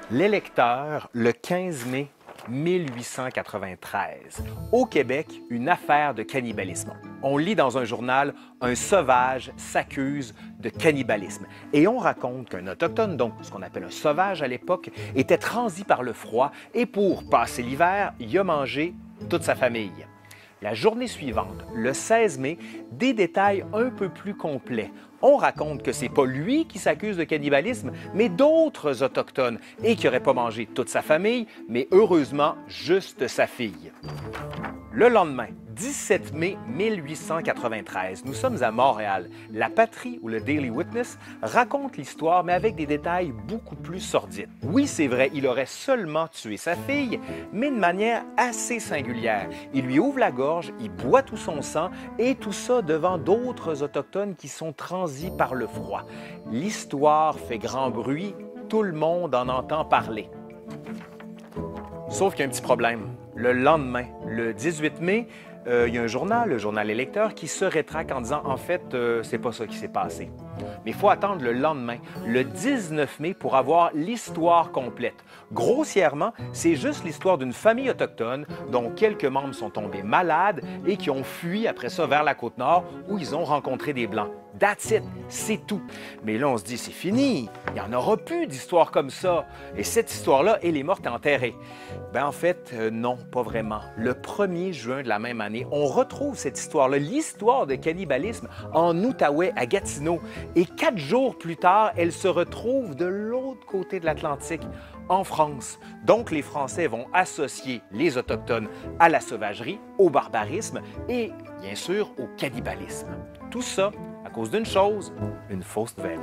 L'électeur, le 15 mai 1893. Au Québec, une affaire de cannibalisme. On lit dans un journal « Un sauvage s'accuse de cannibalisme ». Et on raconte qu'un autochtone, donc ce qu'on appelle un sauvage à l'époque, était transi par le froid et pour passer l'hiver, il a mangé toute sa famille. La journée suivante, le 16 mai, des détails un peu plus complets. On raconte que c'est pas lui qui s'accuse de cannibalisme, mais d'autres autochtones et qui n'aurait pas mangé toute sa famille, mais heureusement juste sa fille. Le lendemain, 17 mai 1893, nous sommes à Montréal. La Patrie ou le Daily Witness raconte l'histoire, mais avec des détails beaucoup plus sordides. Oui, c'est vrai, il aurait seulement tué sa fille, mais de manière assez singulière. Il lui ouvre la gorge, il boit tout son sang, et tout ça devant d'autres autochtones qui sont transis par le froid. L'histoire fait grand bruit, tout le monde en entend parler. Sauf qu'il y a un petit problème. Le lendemain, le 18 mai, il y a un journal, le journal Électeur, qui se rétracte en disant « En fait, c'est pas ça qui s'est passé ». Mais il faut attendre le lendemain, le 19 mai, pour avoir l'histoire complète. Grossièrement, c'est juste l'histoire d'une famille autochtone dont quelques membres sont tombés malades et qui ont fui après ça vers la Côte-Nord où ils ont rencontré des Blancs. That's it, c'est tout. Mais là, on se dit, c'est fini, il n'y en aura plus d'histoire comme ça. Et cette histoire-là, elle est morte et enterrée. Ben en fait, non, pas vraiment. Le 1er juin de la même année, on retrouve cette histoire-là, l'histoire de cannibalisme en Outaouais, à Gatineau. Et 4 jours plus tard, elle se retrouve de l'autre côté de l'Atlantique, en France. Donc, les Français vont associer les Autochtones à la sauvagerie, au barbarisme et, bien sûr, au cannibalisme. Tout ça à cause d'une chose, une fausse nouvelle.